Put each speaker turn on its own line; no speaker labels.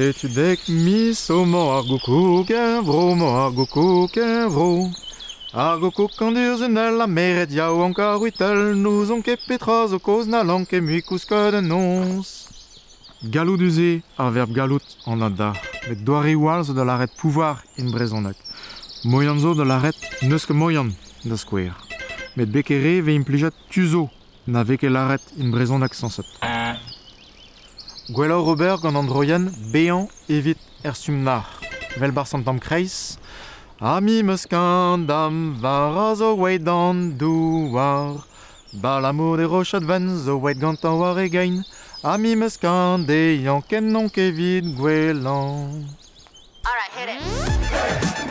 Et tu dek mis au mo ar goukouk vro. Ar goukouk an durzenel la meret yaou an karouitel, nous on ket petraz o koz na lank e mui kouskod an nons. Galout uze ar verb galout an adar, met doare oual zo da laret pouvoir in brezonek. Moyan zo da laret neus ke moyan da skouer. Met bekere ve implijet tuzo na veke laret in brezonek sanset. Gwellor Robert gant androyen bean evit sumnar. Vel bar santam kreis. Ami meus dam var a zo weit an douar. Balamour de rochat ven zo weit gant an war egein. Ami meus de yanken non kevit gwelan.
All right, hit it.